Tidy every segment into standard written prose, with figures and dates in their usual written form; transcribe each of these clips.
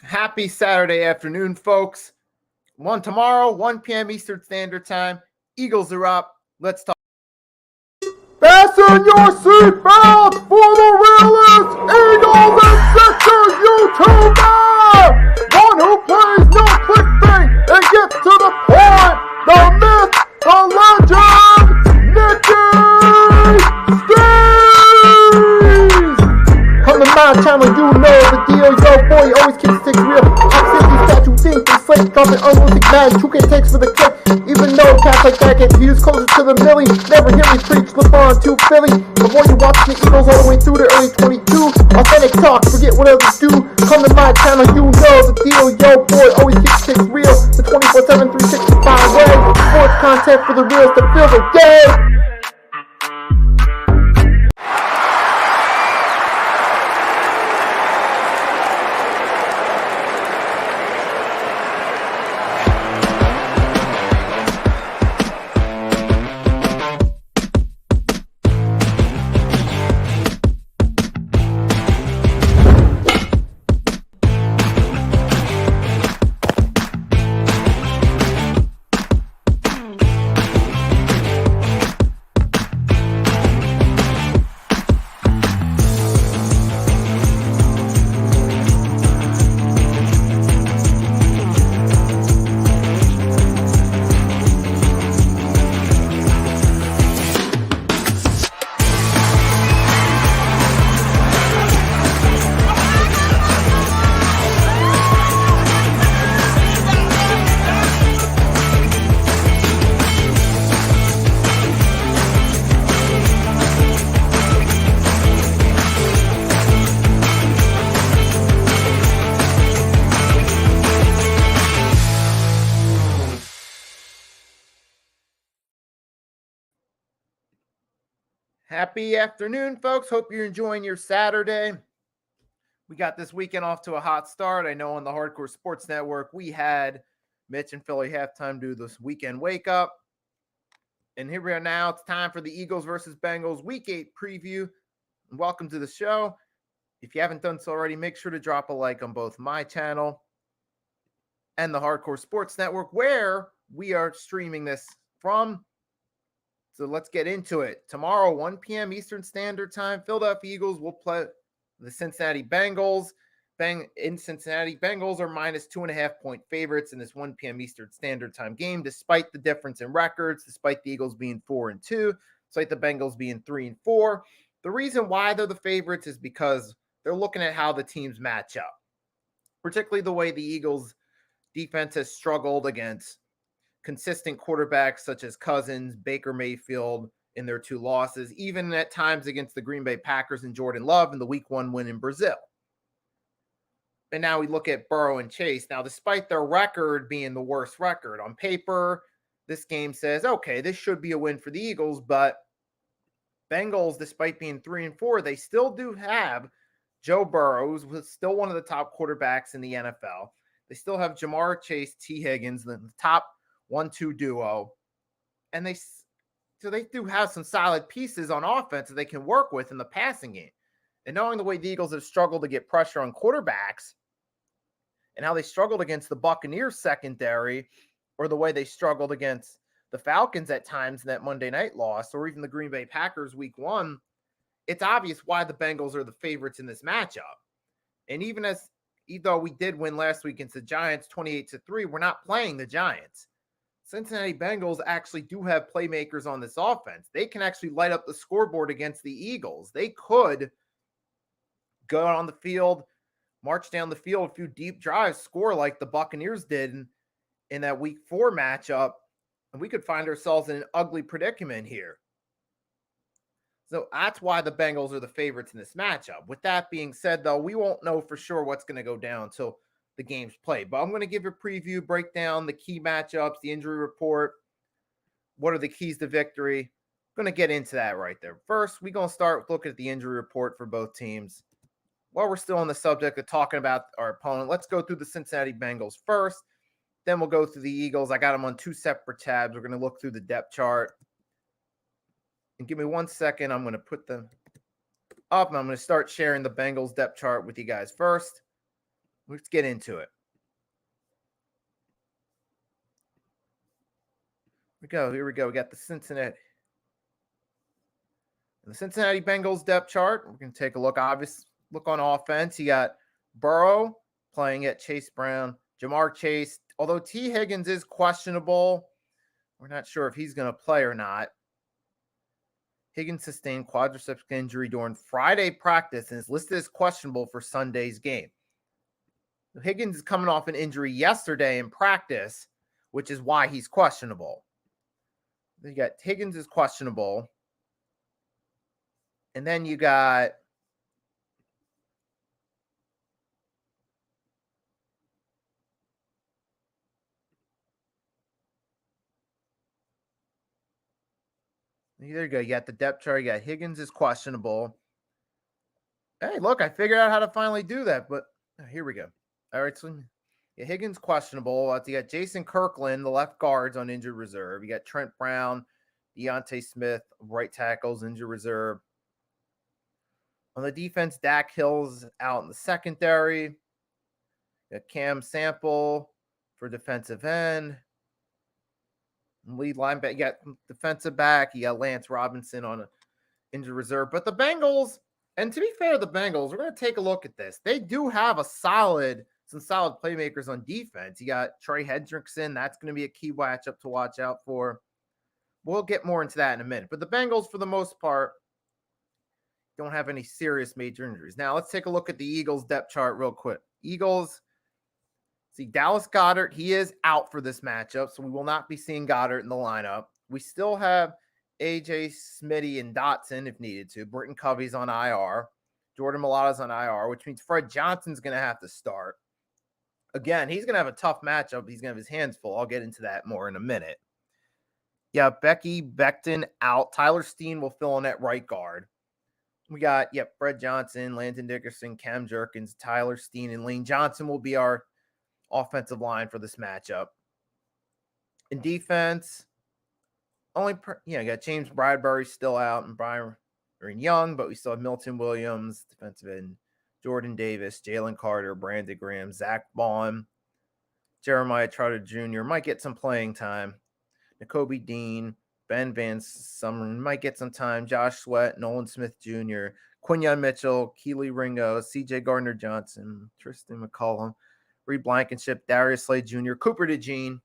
Happy Saturday afternoon, folks. Tomorrow, 1 p.m. Eastern Standard Time. Eagles are up. Let's talk. Fasten your seatbelts for the realest Eagles and Sixers YouTuber! One who plays no clickbait and gets to the point! The myth, the legend, Nicky Steves! Come to my channel, you know the deal. Yo, boy, always keeps things real. I'm simply statue think they slate, dropping unrealistic mad 2K takes for the clip. Even though cats like that get views closer to the milli, never hear me preach, slip on to Philly. Before you watch the Eagles all the way through to early 22, authentic talk, forget what others do. Come to my channel, you know the deal. Yo, boy, always keeps things real. The 24/7, 365 way. Sports content for the reals to fill the day. Happy afternoon, folks. Hope you're enjoying your Saturday. We got this weekend off to a hot start. I know on the Hardcore Sports Network, we had Mitch and Philly halftime do this weekend wake up. And here we are now. It's time for the Eagles versus Bengals Week 8 preview. Welcome to the show. If you haven't done so already, make sure to drop a like on both my channel and the Hardcore Sports Network, where we are streaming this from. So let's get into it. Tomorrow, 1 p.m. Eastern Standard Time, Philadelphia Eagles will play the Cincinnati Bengals. In Cincinnati, Bengals are minus 2.5-point favorites in this 1 p.m. Eastern Standard Time game, despite the difference in records, despite the Eagles being 4-2, despite the Bengals being 3-4. The reason why they're the favorites is because they're looking at how the teams match up, particularly the way the Eagles defense has struggled against consistent quarterbacks such as Cousins, Baker Mayfield in their two losses, even at times against the Green Bay Packers and Jordan Love in the Week 1 win in Brazil. And now we look at Burrow and Chase. Now, despite their record being the worst record on paper, this game says, okay, this should be a win for the Eagles, but Bengals, despite being 3-4, they still do have Joe Burrow, who's still one of the top quarterbacks in the NFL. They still have Jamar Chase, T. Higgins, the top 1-2 duo. And they do have some solid pieces on offense that they can work with in the passing game. And knowing the way the Eagles have struggled to get pressure on quarterbacks and how they struggled against the Buccaneers secondary, or the way they struggled against the Falcons at times in that Monday night loss, or even the Green Bay Packers Week 1, it's obvious why the Bengals are the favorites in this matchup. And even though we did win last week against the Giants 28-3, we're not playing the Giants. Cincinnati Bengals actually do have playmakers on this offense. They can actually light up the scoreboard against the Eagles. They could go on the field, march down the field, a few deep drives, score like the Buccaneers did in that Week 4 matchup, and we could find ourselves in an ugly predicament here. So that's why the Bengals are the favorites in this matchup. With that being said, though, we won't know for sure what's going to go down until the game's played. But I'm going to give a preview, break down the key matchups, the injury report, what are the keys to victory. I'm going to get into that right there. First, we're going to start looking at the injury report for both teams. While we're still on the subject of talking about our opponent, let's go through the Cincinnati Bengals first. Then we'll go through the Eagles. I got them on two separate tabs. We're going to look through the depth chart. And give me 1 second. I'm going to put them up, and I'm going to start sharing the Bengals depth chart with you guys first. Let's get into it. Here we go. We got the Cincinnati Bengals depth chart. We're going to take a look. Look on offense. You got Burrow playing at Chase Brown, Jamar Chase. Although T. Higgins is questionable, we're not sure if he's going to play or not. Higgins sustained quadriceps injury during Friday practice and is listed as questionable for Sunday's game. Higgins is coming off an injury yesterday in practice, which is why he's questionable. You got Higgins is questionable. And then you got there you go. You got the depth chart. You got Higgins is questionable. Hey, look, I figured out how to finally do that, but here we go. All right, so Higgins questionable. You got Jason Kirkland, the left guards on injured reserve. You got Trent Brown, Deontay Smith, right tackles, injured reserve. On the defense, Dak Hill's out in the secondary. You got Cam Sample for defensive end. Lead linebacker, you got defensive back. You got Lance Robinson on an injured reserve. But the Bengals, and to be fair to the Bengals, we're going to take a look at this. They do have some solid playmakers on defense. You got Trey Hendrickson. That's going to be a key matchup to watch out for. We'll get more into that in a minute. But the Bengals, for the most part, don't have any serious major injuries. Now, let's take a look at the Eagles depth chart real quick. Eagles, see, Dallas Goedert, he is out for this matchup, so we will not be seeing Goddard in the lineup. We still have A.J. Smitty and Dotson if needed to. Britton Covey's on IR. Jordan Mailata's on IR, which means Fred Johnson's going to have to start. Again, he's going to have a tough matchup. He's going to have his hands full. I'll get into that more in a minute. Yeah, Becky Becton out. Tyler Steen will fill in at right guard. We got, Fred Johnson, Landon Dickerson, Cam Jerkins, Tyler Steen, and Lane Johnson will be our offensive line for this matchup. In defense, you got James Bradbury still out and Byron Young, but we still have Milton Williams, defensive end, Jordan Davis, Jalen Carter, Brandon Graham, Zach Bond, Jeremiah Trotter Jr. might get some playing time. Nakobe Dean, Ben Van Sumeren might get some time. Josh Sweat, Nolan Smith Jr., Quinyon Mitchell, Keely Ringo, C.J. Gardner-Johnson, Tristan McCollum, Reed Blankenship, Darius Slade Jr., Cooper DeJean.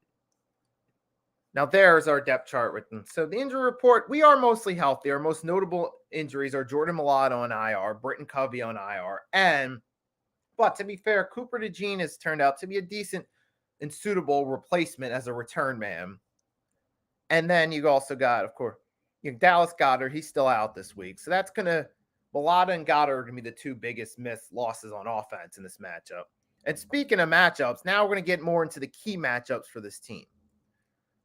Now there's our depth chart written. So the injury report, we are mostly healthy. Our most notable injuries are Jordan Mailata on IR, Britton Covey on IR, but to be fair, Cooper DeJean has turned out to be a decent and suitable replacement as a return man. And then you also got, of course, Dallas Goedert. He's still out this week. So that's going to, Mailata and Goddard are going to be the two biggest losses on offense in this matchup. And speaking of matchups, now we're going to get more into the key matchups for this team.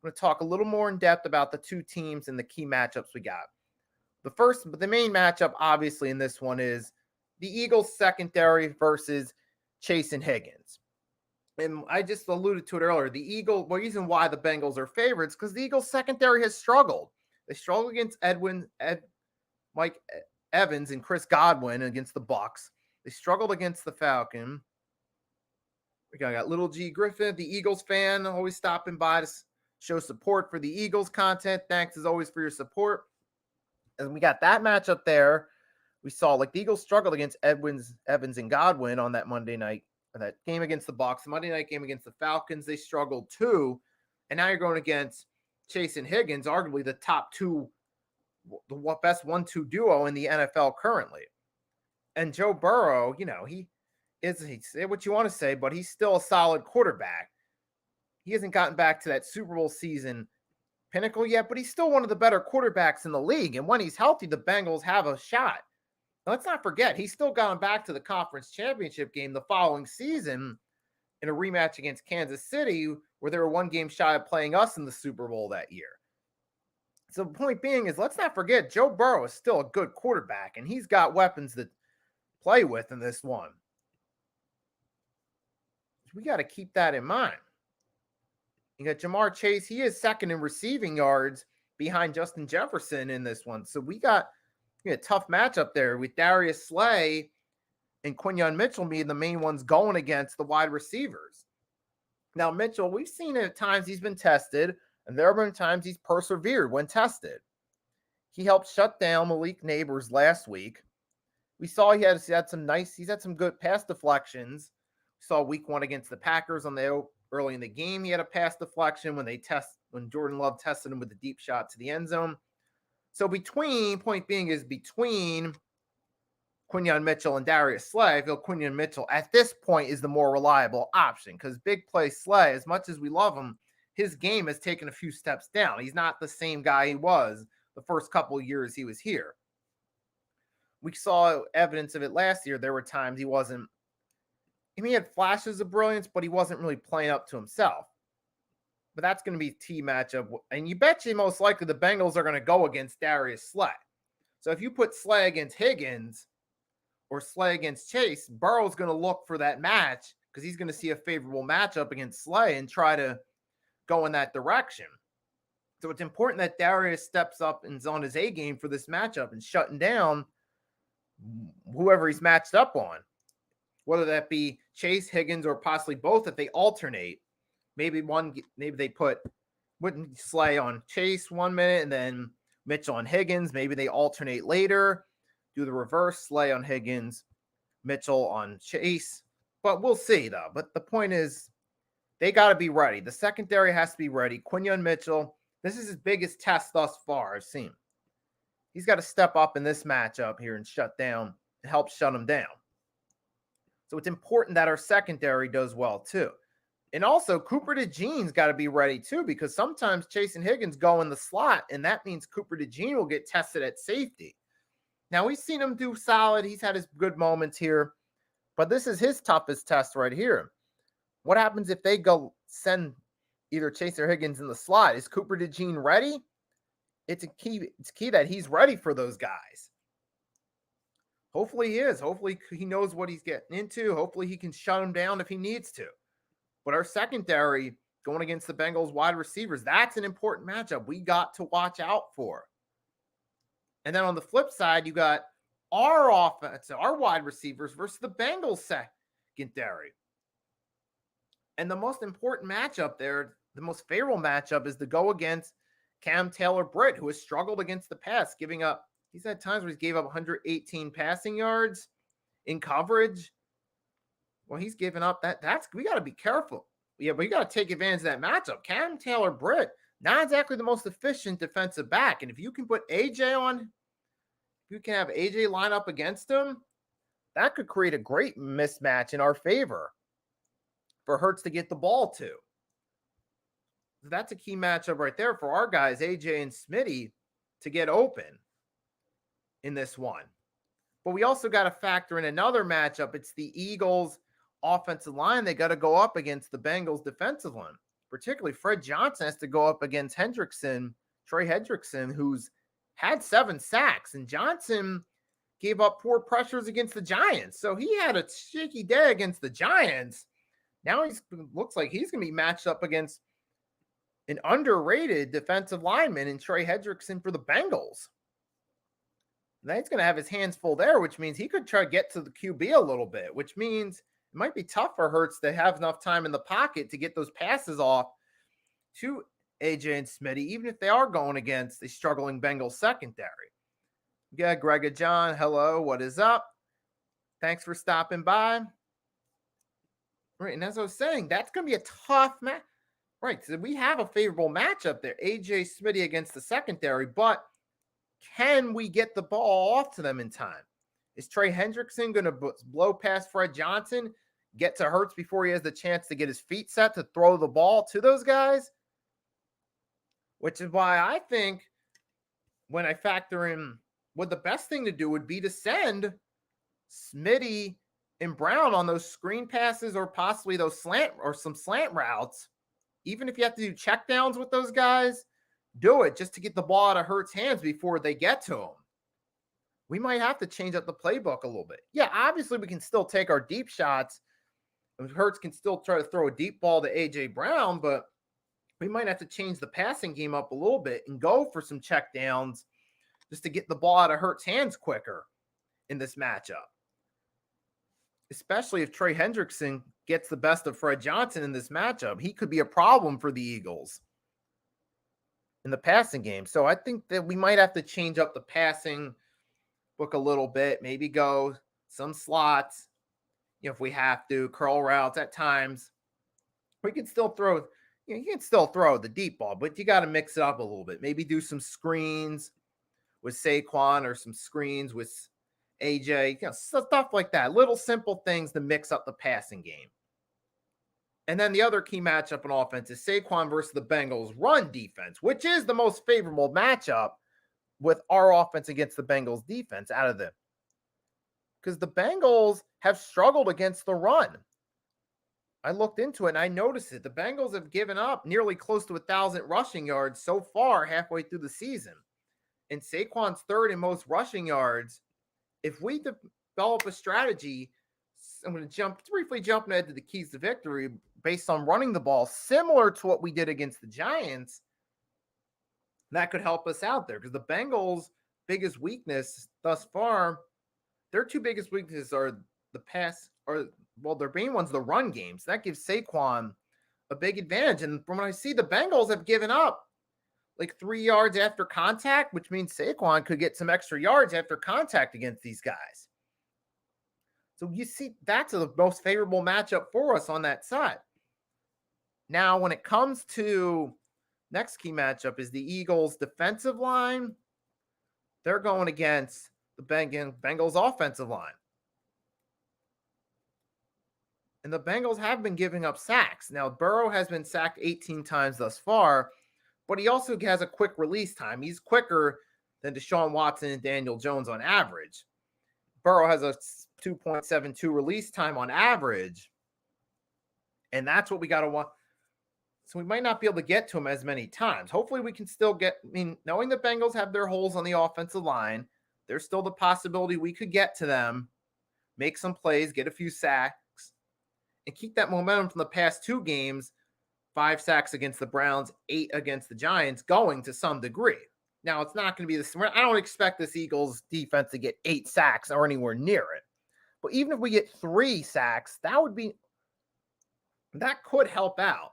I'm going to talk a little more in depth about the two teams and the key matchups we got. The main matchup, obviously, in this one is the Eagles secondary versus Chase and Higgins. And I just alluded to it earlier. The reason why the Bengals are favorites because the Eagles secondary has struggled. They struggled against Mike Evans and Chris Godwin against the Bucs. They struggled against the Falcons. We got Little G Griffin, the Eagles fan, always stopping by to show support for the Eagles content. Thanks as always for your support. And we got that matchup there. We saw the Eagles struggled against Evans and Godwin on that Monday night. That game against the Bucs, the Monday night game against the Falcons, they struggled too. And now you're going against Chase and Higgins, arguably the top two, the best 1-2 duo in the NFL currently. And Joe Burrow, he's say what you want to say, but he's still a solid quarterback. He hasn't gotten back to that Super Bowl season pinnacle yet, but he's still one of the better quarterbacks in the league. And when he's healthy, the Bengals have a shot. Let's not forget, he's still gone back to the conference championship game the following season in a rematch against Kansas City, where they were one game shy of playing us in the Super Bowl that year. So the point being is, let's not forget, Joe Burrow is still a good quarterback, and he's got weapons to play with in this one. We got to keep that in mind. You got Jamar Chase. He is second in receiving yards behind Justin Jefferson in this one. So we got a tough matchup there with Darius Slay and Quinyon Mitchell being the main ones going against the wide receivers. Now, Mitchell, we've seen at times he's been tested, and there have been times he's persevered when tested. He helped shut down Malik Neighbors last week. We saw he had some good pass deflections. We saw week 1 against the Packers early in the game. He had a pass deflection when Jordan Love tested him with the deep shot to the end zone. So between Quinyon Mitchell and Darius Slay, I feel Quinyon Mitchell at this point is the more reliable option because big play Slay, as much as we love him, his game has taken a few steps down. He's not the same guy he was the first couple of years he was here. We saw evidence of it last year. There were times he had flashes of brilliance, but he wasn't really playing up to himself. But that's going to be a T matchup. And you bet you most likely the Bengals are going to go against Darius Slay. So if you put Slay against Higgins or Slay against Chase, Burrow's going to look for that match because he's going to see a favorable matchup against Slay and try to go in that direction. So it's important that Darius steps up and is on his A game for this matchup and shutting down whoever he's matched up on, whether that be Chase, Higgins, or possibly both if they alternate. Maybe they put Slay on Chase 1 minute and then Mitchell on Higgins. Maybe they alternate later, do the reverse, Slay on Higgins, Mitchell on Chase. But we'll see, though. But the point is, they got to be ready. The secondary has to be ready. Quinyon Mitchell, this is his biggest test thus far, I've seen. He's got to step up in this matchup here and help shut him down. So it's important that our secondary does well, too. And also, Cooper DeJean's got to be ready, too, because sometimes Chase and Higgins go in the slot, and that means Cooper DeJean will get tested at safety. Now, we've seen him do solid. He's had his good moments here, but this is his toughest test right here. What happens if they go send either Chase or Higgins in the slot? Is Cooper DeJean ready? It's key that he's ready for those guys. Hopefully he is. Hopefully he knows what he's getting into. Hopefully he can shut him down if he needs to. But our secondary going against the Bengals wide receivers, that's an important matchup we got to watch out for. And then on the flip side, you got our offense, our wide receivers versus the Bengals secondary. And the most important matchup there, the most favorable matchup is to go against Cam Taylor-Britt, who has struggled against the pass, he's had times where he's gave up 118 passing yards in coverage. Well, he's given up we got to be careful. Yeah, but we got to take advantage of that matchup. Cam Taylor-Britt, not exactly the most efficient defensive back. And if you can put AJ on, if you can have AJ line up against him, that could create a great mismatch in our favor for Hurts to get the ball to. So that's a key matchup right there for our guys, AJ and Smitty, to get open in this one. But we also got to factor in another matchup. It's the Eagles offensive line. They got to go up against the Bengals defensive line. Particularly Fred Johnson has to go up against Trey Hendrickson, who's had 7 sacks. And Johnson gave up 4 pressures against the Giants. So he had a shaky day against the Giants. Now looks like he's going to be matched up against an underrated defensive lineman in Trey Hendrickson for the Bengals. Now he's going to have his hands full there, which means he could try to get to the QB a little bit, which means it might be tough for Hurts to have enough time in the pocket to get those passes off to AJ and Smitty, even if they are going against a struggling Bengals secondary. Yeah, Greg John, hello, what is up? Thanks for stopping by. Right, and as I was saying, that's going to be a tough match. Right, so we have a favorable matchup there. AJ Smitty against the secondary, but can we get the ball off to them in time? Is Trey Hendrickson going to blow past Fred Johnson, get to Hurts before he has the chance to get his feet set to throw the ball to those guys? Which is why I think when I factor in what the best thing to do would be to send Smitty and Brown on those screen passes or possibly those slant routes. Even if you have to do check downs with those guys, do it just to get the ball out of Hurts' hands before they get to him. We might have to change up the playbook a little bit. Yeah, obviously we can still take our deep shots. Hurts can still try to throw a deep ball to A.J. Brown, but we might have to change the passing game up a little bit and go for some check downs just to get the ball out of Hurts' hands quicker in this matchup. especially if Trey Hendrickson gets the best of Fred Johnson in this matchup. He could be a problem for the Eagles in the passing game. So I think that we might have to change up the passing book a little bit, maybe go some slots, if we have to, curl routes at times. We can still throw, you can still throw the deep ball, but you got to mix it up a little bit. Maybe do some screens with Saquon or some screens with AJ, stuff like that. Little simple things to mix up the passing game. And then the other key matchup in offense is Saquon versus the Bengals run defense, which is the most favorable matchup with our offense against the Bengals defense out of them. Because the Bengals have struggled against the run. I looked into it and I noticed it. The Bengals have given up nearly close to 1,000 rushing yards so far halfway through the season. And Saquon's third in most rushing yards. If we develop a strategy, I'm going to briefly jump ahead to the keys to victory based on running the ball, similar to what we did against the Giants, that could help us out there. Because the Bengals' biggest weakness thus far, their two biggest weaknesses are the pass, or their main one's the run game. So that gives Saquon a big advantage. And from what I see, the Bengals have given up like 3 yards after contact, which means Saquon could get some extra yards after contact against these guys. So you see, that's the most favorable matchup for us on that side. Now, when it comes to next key matchup is the Eagles' defensive line. They're going against the Bengals' offensive line. And the Bengals have been giving up sacks. Now, Burrow has been sacked 18 times thus far, but he also has a quick release time. He's quicker than Deshaun Watson and Daniel Jones on average. Burrow has a 2.72 release time on average. And that's what we got to want. So we might not be able to get to him as many times. Hopefully we can still knowing the Bengals have their holes on the offensive line, there's still the possibility we could get to them, make some plays, get a few sacks, and keep that momentum from the past two games, 5 sacks against the Browns, 8 against the Giants, going to some degree. Now, it's not going to be this. I don't expect this Eagles defense to get 8 sacks or anywhere near it. But even if we get 3 sacks, that could help out.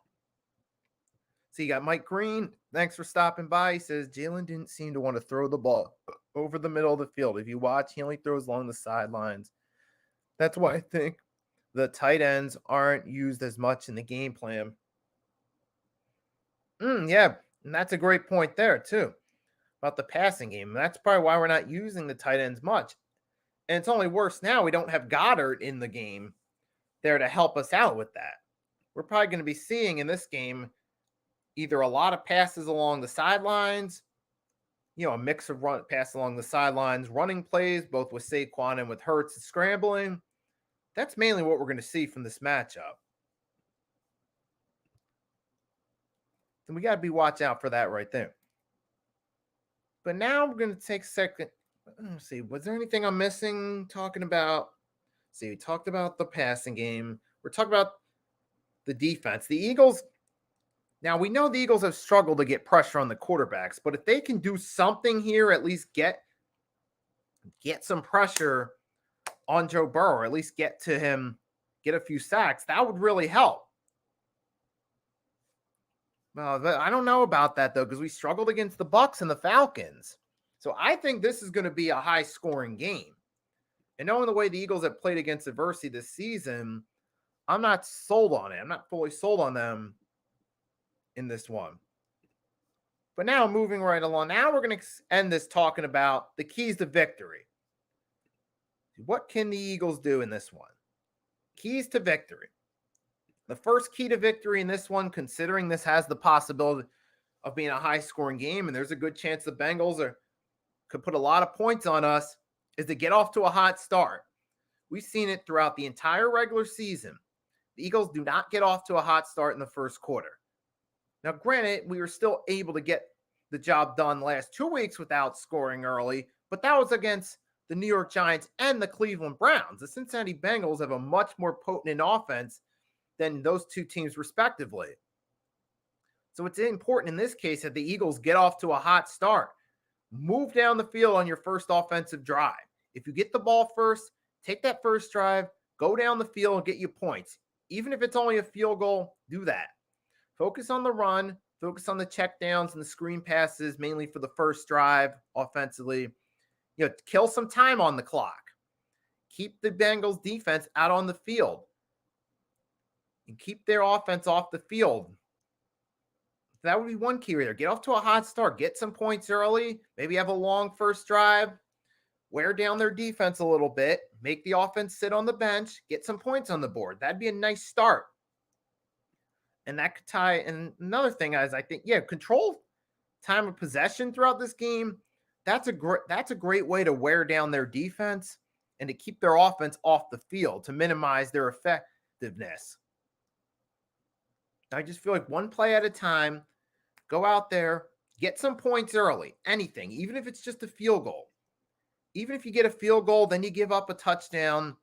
So you got Mike Green. Thanks for stopping by. He says, Jalen didn't seem to want to throw the ball over the middle of the field. If you watch, he only throws along the sidelines. That's why I think the tight ends aren't used as much in the game plan. Yeah, and that's a great point there, too, about the passing game. That's probably why we're not using the tight ends much. And it's only worse now. We don't have Goddard in the game there to help us out with that. We're probably going to be seeing in this game either a lot of passes along the sidelines, a mix of pass along the sidelines, running plays, both with Saquon and with Hurts and scrambling. That's mainly what we're going to see from this matchup. And we got to be watch out for that right there. But now we're going to take a second. Let's see. Was there anything I'm missing talking about? See, we talked about the passing game. We're talking about the defense. The Eagles. Now, we know the Eagles have struggled to get pressure on the quarterbacks, but if they can do something here, at least get some pressure on Joe Burrow, or at least get to him, get a few sacks, that would really help. Well, I don't know about that, though, because we struggled against the Bucs and the Falcons. So I think this is going to be a high-scoring game. And knowing the way the Eagles have played against adversity this season, I'm not sold on it. I'm not fully sold on them in this one. But now moving right along, now we're going to end this talking about the keys to victory. What can the Eagles do in this one? Keys to victory. The first key to victory in this one, considering this has the possibility of being a high-scoring game, and there's a good chance the Bengals could put a lot of points on us, is to get off to a hot start. We've seen it throughout the entire regular season. The Eagles do not get off to a hot start in the first quarter. Now, granted, we were still able to get the job done last 2 weeks without scoring early, but that was against the New York Giants and the Cleveland Browns. The Cincinnati Bengals have a much more potent offense than those two teams respectively. So it's important in this case that the Eagles get off to a hot start. Move down the field on your first offensive drive. If you get the ball first, take that first drive, Go down the field and get you points. Even if it's only a field goal, do that. Focus on the run, focus on the checkdowns and the screen passes, mainly for the first drive offensively. Kill some time on the clock. Keep the Bengals defense out on the field and keep their offense off the field. That would be one key right there. Get off to a hot start. Get some points early. Maybe have a long first drive. Wear down their defense a little bit. Make the offense sit on the bench. Get some points on the board. That'd be a nice start. And that could tie. And another thing is, I think, control time of possession throughout this game. That's a great way to wear down their defense and to keep their offense off the field, to minimize their effectiveness. I just feel like one play at a time, go out there, get some points early, anything, even if it's just a field goal. Even if you get a field goal, then you give up a touchdown.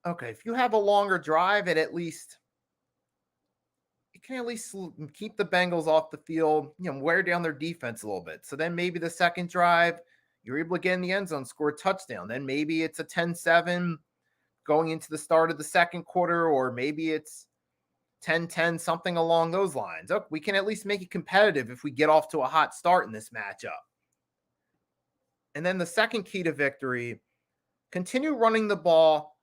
Okay, if you have a longer drive, it can at least keep the Bengals off the field, wear down their defense a little bit. So then maybe the second drive, you're able to get in the end zone, score a touchdown. Then maybe it's a 10-7 going into the start of the second quarter, or maybe it's 10-10, something along those lines. Oh, we can at least make it competitive if we get off to a hot start in this matchup. And then the second key to victory, continue running the ball,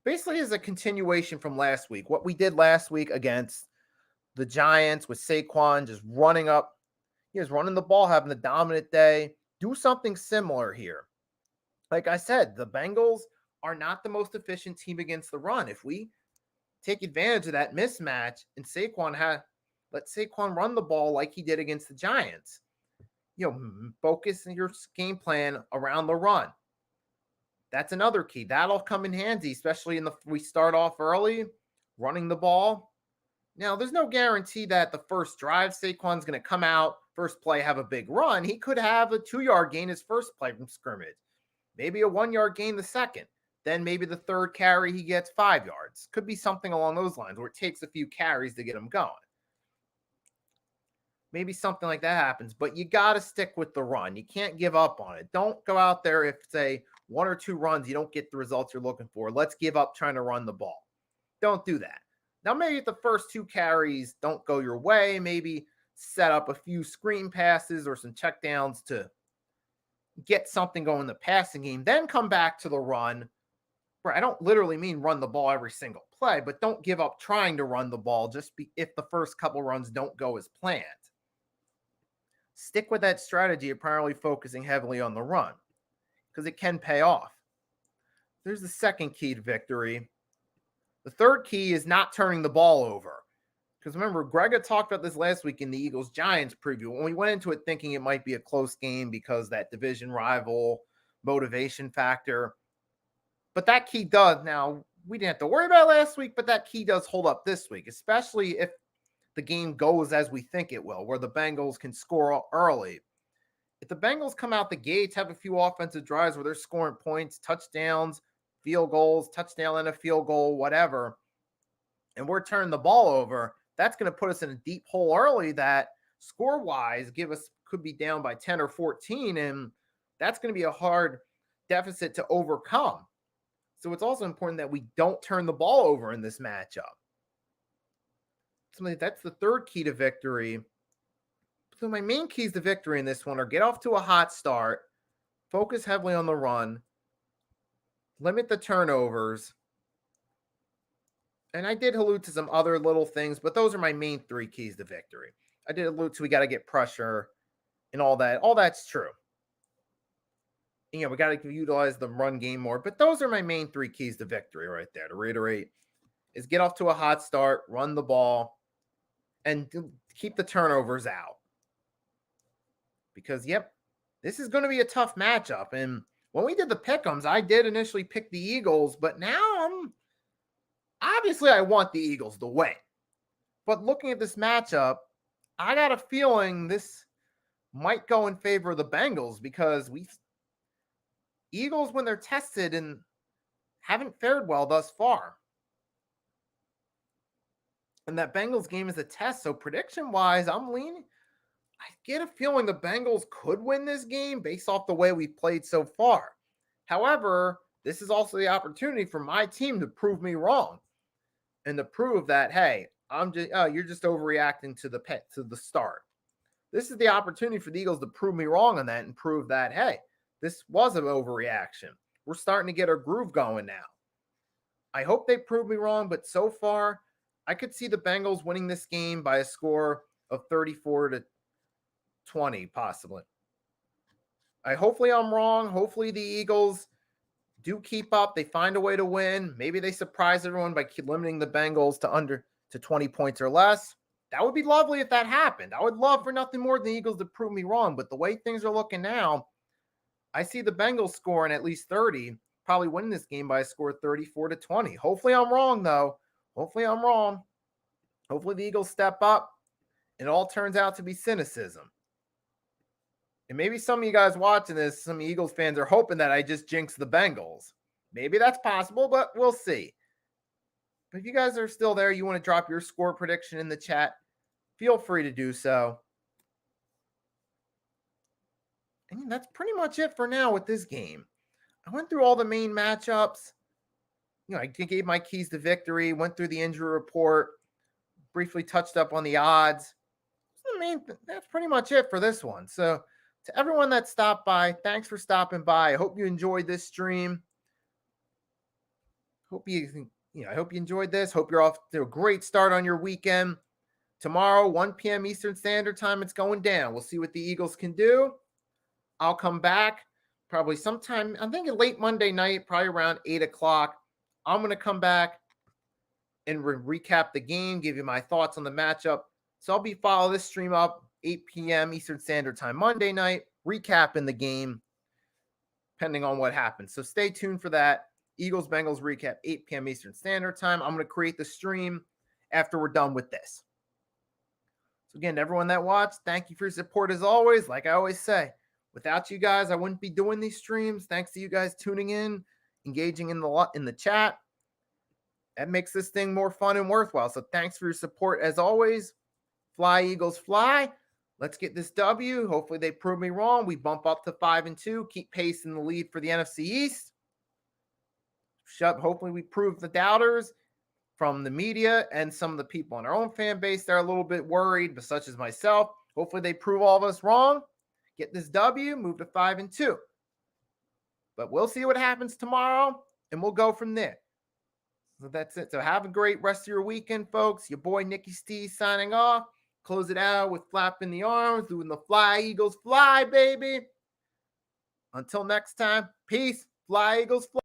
basically as a continuation from last week. What we did last week against the Giants with Saquon just running up, he was running the ball, having the dominant day. Do something similar here. Like I said, the Bengals are not the most efficient team against the run. If we take advantage of that mismatch and let Saquon run the ball like he did against the Giants. Focus your game plan around the run. That's another key. That'll come in handy, especially we start off early, running the ball. Now, there's no guarantee that the first drive Saquon's going to come out, first play, have a big run. He could have a 2-yard gain his first play from scrimmage, maybe a 1-yard gain the second. Then maybe the third carry, he gets 5 yards. Could be something along those lines where it takes a few carries to get him going. Maybe something like that happens, but you got to stick with the run. You can't give up on it. Don't go out there if, say, 1 or 2 runs, you don't get the results you're looking for. Let's give up trying to run the ball. Don't do that. Now, maybe if the first 2 carries don't go your way, maybe set up a few screen passes or some checkdowns to get something going in the passing game. Then come back to the run. I don't literally mean run the ball every single play, but don't give up trying to run the ball if the first couple runs don't go as planned. Stick with that strategy of primarily focusing heavily on the run because it can pay off. There's the second key to victory. The third key is not turning the ball over. Because remember, Greg had talked about this last week in the Eagles-Giants preview when we went into it thinking it might be a close game because that division rival motivation factor. But that key does. Now, we didn't have to worry about it last week, but that key does hold up this week, especially if the game goes as we think it will, where the Bengals can score early. If the Bengals come out the gates, have a few offensive drives where they're scoring points, touchdowns, field goals, touchdown and a field goal, whatever, and we're turning the ball over, that's going to put us in a deep hole early that score-wise could be down by 10 or 14, and that's going to be a hard deficit to overcome. So it's also important that we don't turn the ball over in this matchup. So that's the third key to victory. So my main keys to victory in this one are get off to a hot start, focus heavily on the run, limit the turnovers. And I did allude to some other little things, but those are my main 3 keys to victory. I did allude to we got to get pressure and all that. All that's true. We got to utilize the run game more. But those are my main 3 keys to victory right there. To reiterate, is get off to a hot start, run the ball, and keep the turnovers out. Because, this is going to be a tough matchup. And when we did the pick'ems, I did initially pick the Eagles, but now obviously I want the Eagles to win. But looking at this matchup, I got a feeling this might go in favor of the Bengals because Eagles, when they're tested, and haven't fared well thus far. And that Bengals game is a test. So prediction-wise, I'm leaning. I get a feeling the Bengals could win this game based off the way we played so far. However, this is also the opportunity for my team to prove me wrong and to prove that, hey, you're just overreacting to the start. This is the opportunity for the Eagles to prove me wrong on that and prove that, hey, this was an overreaction. We're starting to get our groove going now. I hope they prove me wrong, but so far, I could see the Bengals winning this game by a score of 34-20, possibly. Hopefully I'm wrong. Hopefully the Eagles do keep up. They find a way to win. Maybe they surprise everyone by limiting the Bengals to 20 points or less. That would be lovely if that happened. I would love for nothing more than the Eagles to prove me wrong. But the way things are looking now, I see the Bengals scoring at least 30, probably winning this game by a score of 34-20. Hopefully I'm wrong, though. Hopefully I'm wrong. Hopefully the Eagles step up and it all turns out to be cynicism. And maybe some of you guys watching this, some Eagles fans are hoping that I just jinx the Bengals. Maybe that's possible, but we'll see. But if you guys are still there, you want to drop your score prediction in the chat, feel free to do so. And that's pretty much it for now with this game. I went through all the main matchups. I gave my keys to victory, went through the injury report, briefly touched up on the odds. That's pretty much it for this one. So to everyone that stopped by, thanks for stopping by. I hope you enjoyed this stream. I hope you enjoyed this. Hope you're off to a great start on your weekend. Tomorrow, 1 p.m. Eastern Standard Time, it's going down. We'll see what the Eagles can do. I'll come back probably sometime, I'm thinking late Monday night, probably around 8 o'clock. I'm going to come back and recap the game, give you my thoughts on the matchup. So I'll be following this stream up 8 p.m. Eastern Standard Time Monday night, recapping the game, depending on what happens. So stay tuned for that. Eagles-Bengals recap, 8 p.m. Eastern Standard Time. I'm going to create the stream after we're done with this. So again, everyone that watched, thank you for your support as always. Like I always say, without you guys, I wouldn't be doing these streams. Thanks to you guys tuning in, engaging in the chat. That makes this thing more fun and worthwhile. So thanks for your support as always. Fly, Eagles, fly. Let's get this W. Hopefully they prove me wrong. We bump up to 5-2, keep pace in the lead for the NFC East. Hopefully we prove the doubters from the media and some of the people in our own fan base that are a little bit worried, but such as myself. Hopefully they prove all of us wrong. Get this W, move to 5-2. But we'll see what happens tomorrow, and we'll go from there. So that's it. So have a great rest of your weekend, folks. Your boy Nicky Steve signing off. Close it out with flapping the arms, doing the fly, Eagles, fly, baby. Until next time, peace. Fly, Eagles, fly.